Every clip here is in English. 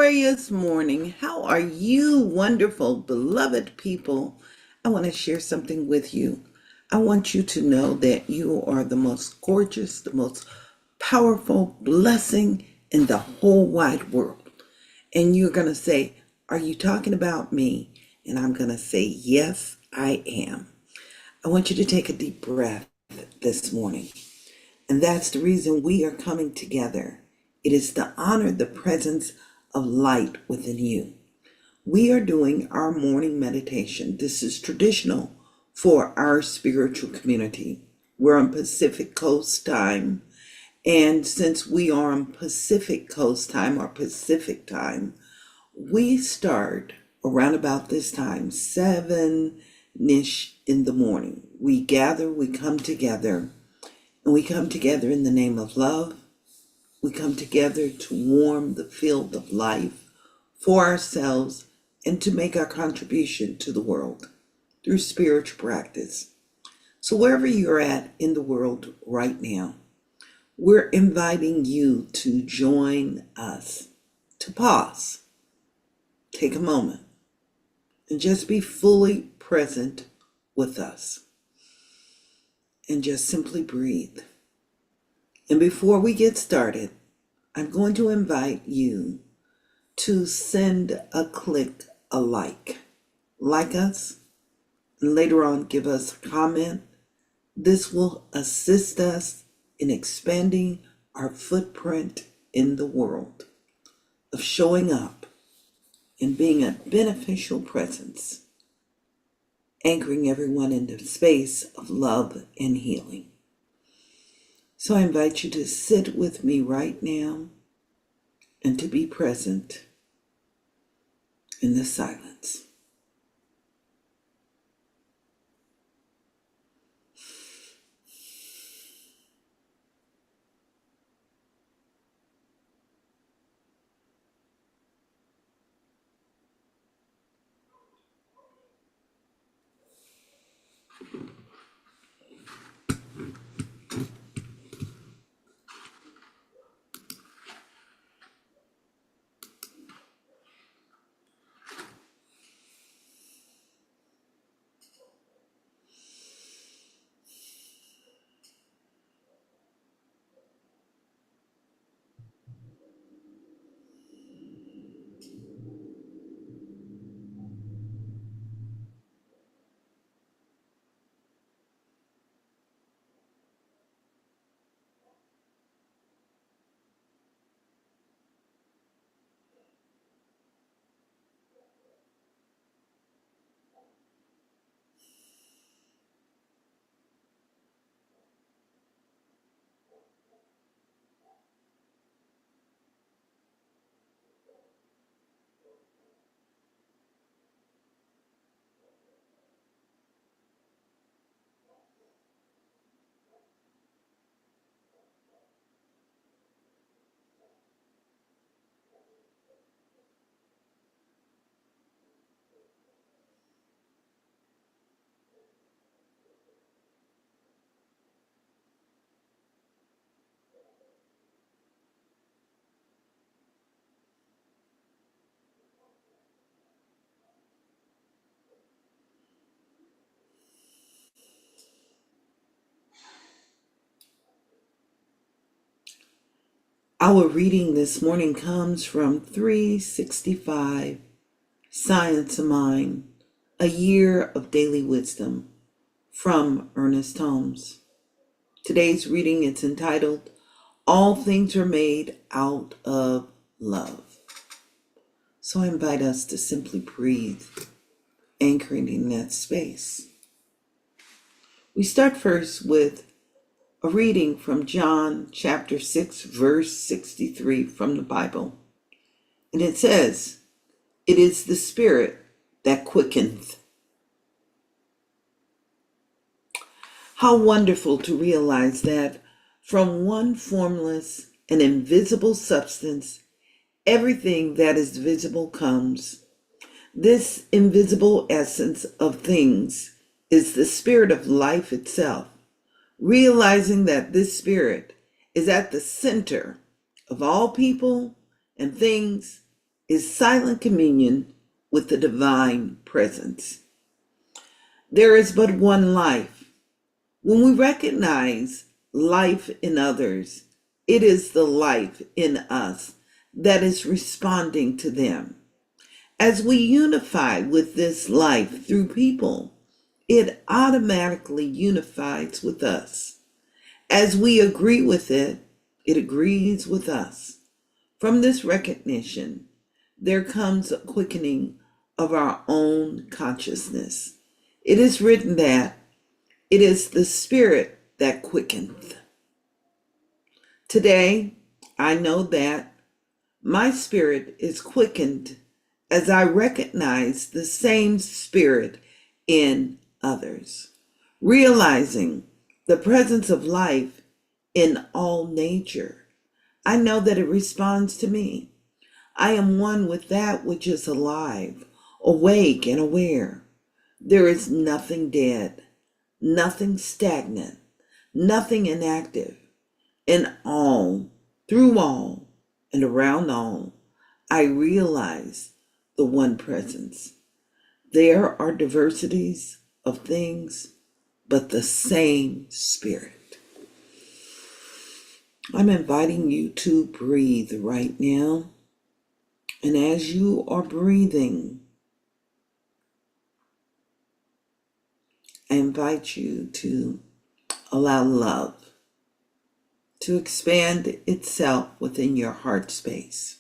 glorious morning. How are you, wonderful, beloved people? I want to share something with you. I want you to know that you are the most gorgeous, the most powerful blessing in the whole wide world. And you're going to say, "Are you talking about me?" And I'm going to say, "Yes, I am." I want you to take a deep breath this morning. And that's the reason we are coming together. It is to honor the presence of light within you. We are doing our morning meditation. This is traditional for our spiritual community. We're on Pacific Coast time. And since we are on Pacific Coast time or Pacific time, we start around about this time, 7-ish in the morning. We gather, we come together. And we come together in the name of love. We come together to warm the field of life for ourselves and to make our contribution to the world through spiritual practice. So wherever you're at in the world right now, we're inviting you to join us, to pause, take a moment, and just be fully present with us. And just simply breathe. And before we get started, I'm going to invite you to send a click, a like. Like us, and later on give us a comment. This will assist us in expanding our footprint in the world, of showing up and being a beneficial presence, anchoring everyone in the space of love and healing. So I invite you to sit with me right now and to be present in the silence. Our reading this morning comes from 365, Science of Mind, a Year of Daily Wisdom, from Ernest Holmes. Today's reading is entitled, All Things Are Made Out of Love. So I invite us to simply breathe, anchoring in that space. We start first with a reading from John chapter 6, verse 63 from the Bible. And it says, "It is the Spirit that quickeneth." How wonderful to realize that from one formless and invisible substance, everything that is visible comes. This invisible essence of things is the spirit of life itself. Realizing that this spirit is at the center of all people and things is silent communion with the divine presence. There is but one life. When we recognize life in others, it is the life in us that is responding to them. As we unify with this life through people, it automatically unifies with us. As we agree with it, it agrees with us. From this recognition, there comes a quickening of our own consciousness. It is written that it is the Spirit that quickeneth. Today, I know that my spirit is quickened as I recognize the same Spirit in others, realizing the presence of life in all nature. I know that it responds to me. I am one with that which is alive, awake, and aware. There is nothing dead, nothing stagnant, nothing inactive. In all, through all, and around all, I realize the one presence. There are diversities of things, but the same Spirit. I'm inviting you to breathe right now. And as you are breathing, I invite you to allow love to expand itself within your heart space.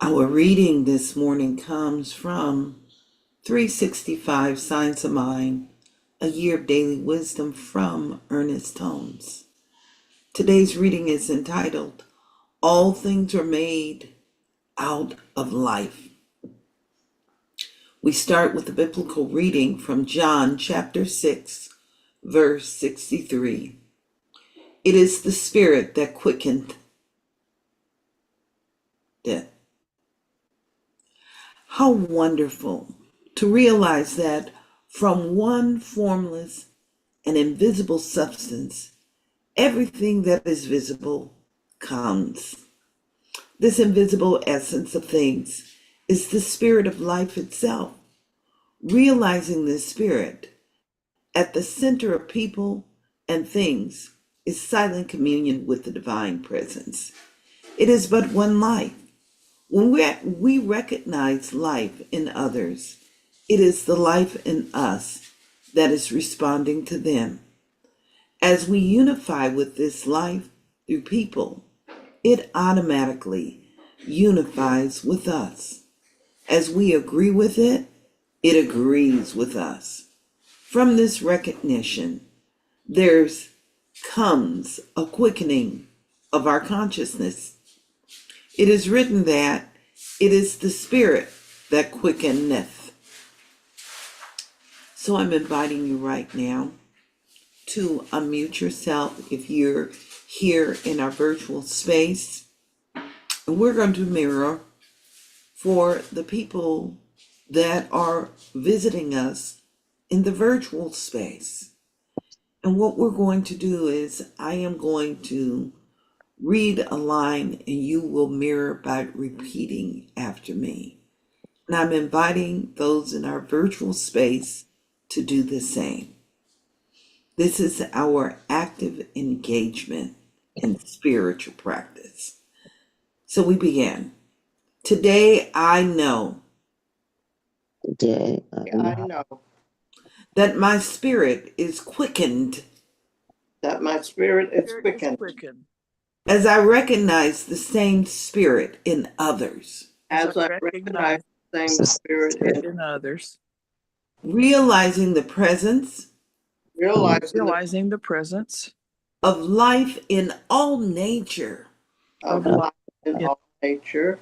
Our reading this morning comes from 365 Science of Mind, a year of daily wisdom from Ernest Holmes. Today's reading is entitled, All Things Are Made Out of Life. We start with the biblical reading from John chapter 6, verse 63. It is the Spirit that quickened death. How wonderful to realize that from one formless and invisible substance, everything that is visible comes. This invisible essence of things is the spirit of life itself. Realizing this spirit at the center of people and things is silent communion with the divine presence. It is but one life. When we recognize life in others, it is the life in us that is responding to them. As we unify with this life through people, it automatically unifies with us. As we agree with it, it agrees with us. From this recognition, there comes a quickening of our consciousness. It is written that it is the Spirit that quickeneth. So I'm inviting you right now to unmute yourself if you're here in our virtual space. And we're going to mirror for the people that are visiting us in the virtual space. And what we're going to do is I am going to read a line and you will mirror by repeating after me. And I'm inviting those in our virtual space to do the same. This is our active engagement in spiritual practice. So we begin. Today I know Today I know that my spirit is quickened that my spirit is quickened as I recognize the same spirit in others, as I recognize the same spirit in others, realizing the presence realizing the presence of life in all nature. of life in all nature.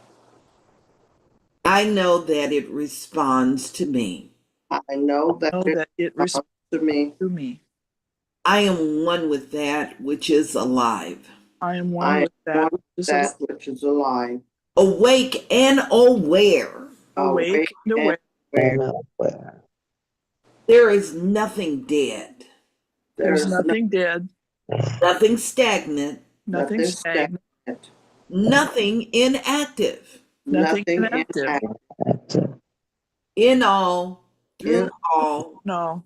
I know that it responds to me. I know that it responds to me. I am one with that which is alive, I am one with that which is alive. awake and aware. awake and aware. There is nothing dead, There's nothing dead, nothing stagnant, nothing stagnant, nothing inactive. nothing inactive. In all, through all, No,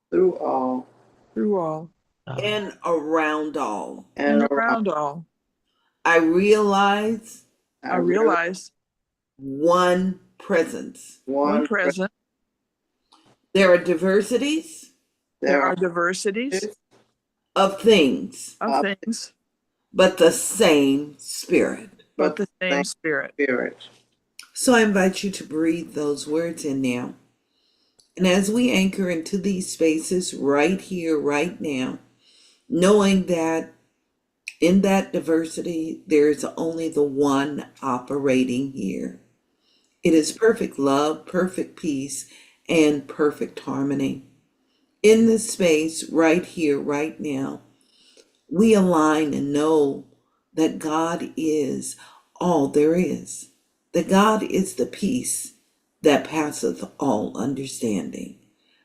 through all, and around all. and around all. I realize one presence. One present. There are diversities There are diversities of things, but the same spirit. but the same spirit. So I invite you to breathe those words in now. And as we anchor into these spaces right here, right now, knowing that in that diversity, there's only the one operating here. It is perfect love, perfect peace, and perfect harmony. In this space, right here, right now, we align and know that God is all there is. That God is the peace that passeth all understanding.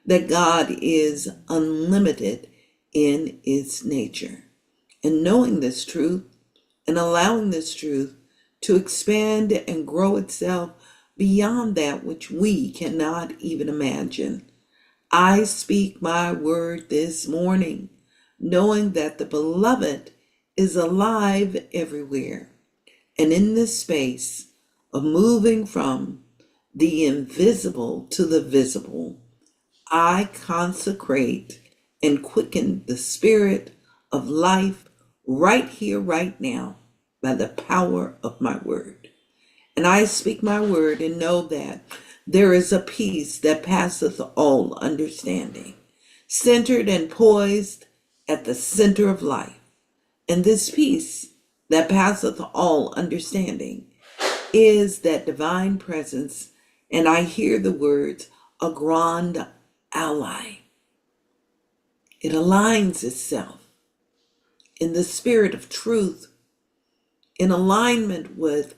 That God is unlimited in its nature. And knowing this truth and allowing this truth to expand and grow itself beyond that which we cannot even imagine. I speak my word this morning, knowing that the beloved is alive everywhere. And in this space of moving from the invisible to the visible, I consecrate and quicken the spirit of life right here, right now, by the power of my word. And I speak my word and know that there is a peace that passeth all understanding, centered and poised at the center of life. And this peace that passeth all understanding is that divine presence. And I hear the words, a grand ally. It aligns itself in the spirit of truth, in alignment with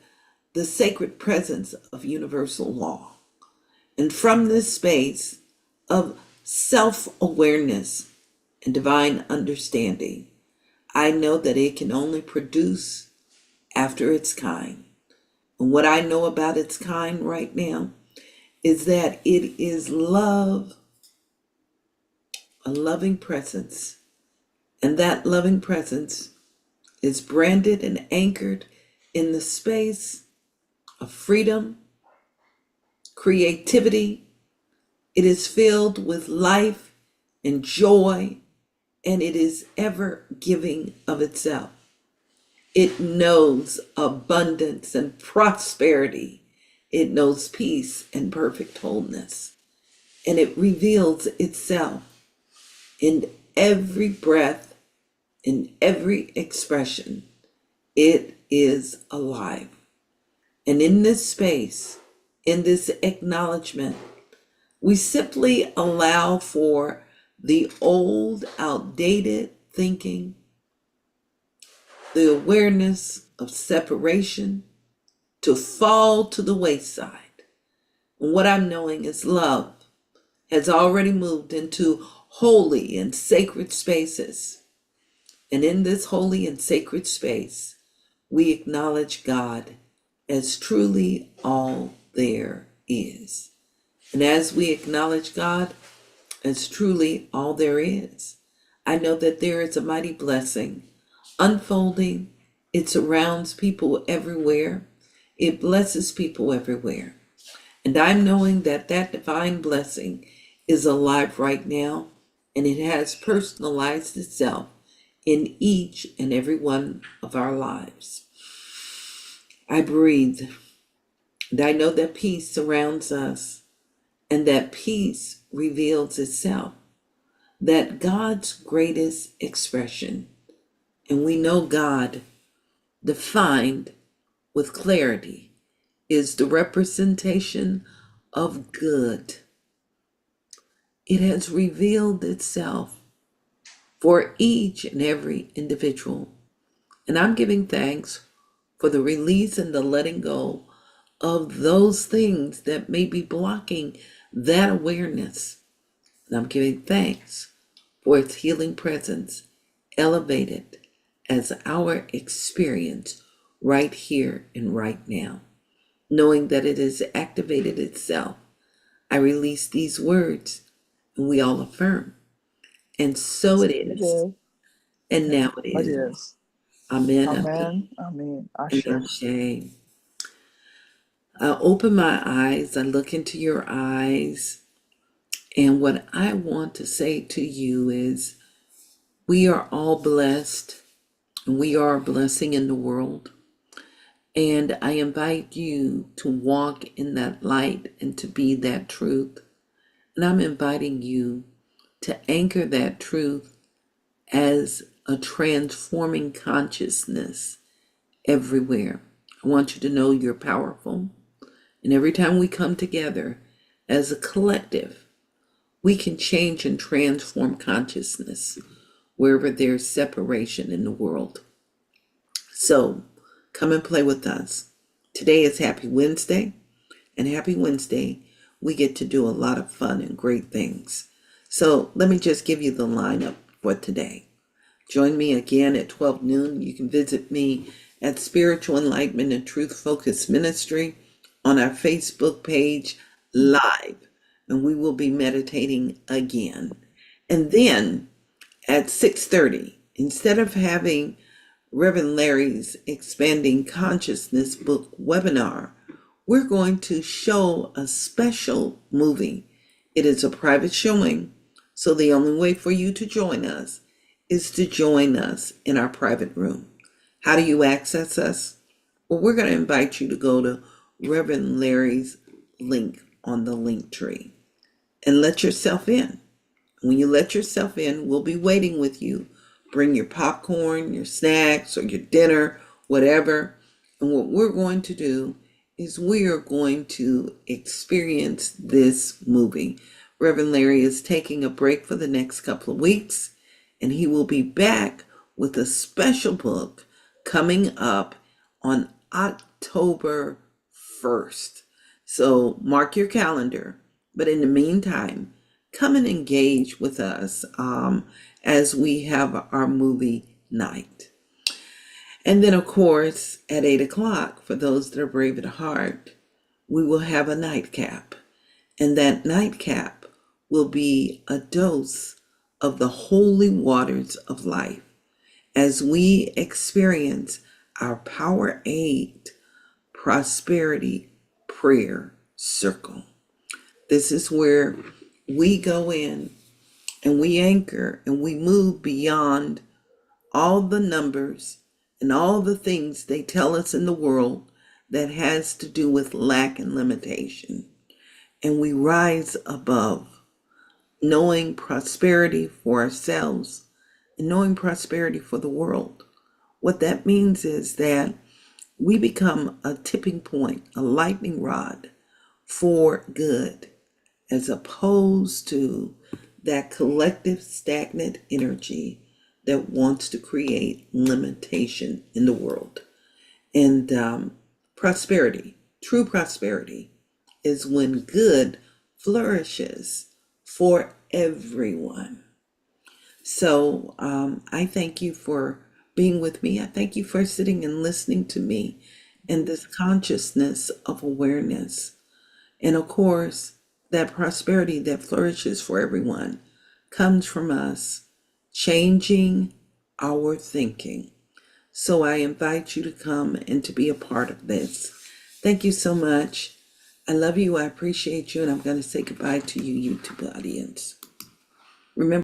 the sacred presence of universal law. And from this space of self-awareness and divine understanding, I know that it can only produce after its kind. And what I know about its kind right now is that it is love, a loving presence. And that loving presence is branded and anchored in the space of freedom, creativity. It is filled with life and joy, and it is ever giving of itself. It knows abundance and prosperity. It knows peace and perfect wholeness. And it reveals itself in every breath, in every expression. It is alive. And in this space, in this acknowledgement, we simply allow for the old, outdated thinking, the awareness of separation to fall to the wayside. And what I'm knowing is love has already moved into holy and sacred spaces. And in this holy and sacred space, we acknowledge God as truly all there is. And as we acknowledge God as truly all there is, I know that there is a mighty blessing unfolding. It surrounds people everywhere. It blesses people everywhere. And I'm knowing that that divine blessing is alive right now, and it has personalized itself in each and every one of our lives. I breathe, and I know that peace surrounds us, and that peace reveals itself, that God's greatest expression, and we know God defined with clarity, is the representation of good. It has revealed itself for each and every individual. And I'm giving thanks for the release and the letting go of those things that may be blocking that awareness. And I'm giving thanks for its healing presence, elevated as our experience right here and right now. Knowing that it has activated itself, I release these words and we all affirm. And so it It is. is. And now it It is. is. Amen. Amen. Amen. And Ashe. ashe. I open my eyes, I look into your eyes, and what I want to say to you is we are all blessed, and we are a blessing in the world. And I invite you to walk in that light and to be that truth. And I'm inviting you to anchor that truth as a transforming consciousness everywhere. I want you to know you're powerful. And every time we come together as a collective, we can change and transform consciousness wherever there's separation in the world. So come and play with us. Today is Happy Wednesday, and Happy Wednesday, we get to do a lot of fun and great things. So let me just give you the lineup for today. Join me again at 12 noon. You can visit me at Spiritual Enlightenment and Truth Focus Ministry on our Facebook page live, and we will be meditating again. And then at 6:30, instead of having Reverend Larry's Expanding Consciousness book webinar, we're going to show a special movie. It is a private showing, so the only way for you to join us is to join us in our private room. How do you access us? Well, we're going to invite you to go to Reverend Larry's link on the link tree and let yourself in. When you let yourself in, we'll be waiting with you. Bring your popcorn, your snacks, or your dinner, whatever. And what we're going to do is we are going to experience this movie. Reverend Larry is taking a break for the next couple of weeks, and he will be back with a special book coming up on October 1st. So mark your calendar. But in the meantime, come and engage with us as we have our movie night. And then, of course, at 8 o'clock, for those that are brave at heart, we will have a nightcap. And that nightcap will be a dose of the holy waters of life as we experience our Power 8 Prosperity Prayer Circle. This is where we go in and we anchor and we move beyond all the numbers and all the things they tell us in the world that has to do with lack and limitation. And we rise above, knowing prosperity for ourselves and knowing prosperity for the world. What that means is that we become a tipping point, a lightning rod for good, as opposed to that collective stagnant energy that wants to create limitation in the world. And prosperity, true prosperity, is when good flourishes for everyone. So I thank you for being with me. I thank you for sitting and listening to me in this consciousness of awareness. And of course, that prosperity that flourishes for everyone comes from us changing our thinking. So I invite you to come and to be a part of this. Thank you so much. I love you. I appreciate you. And I'm going to say goodbye to you, YouTube audience. Remember,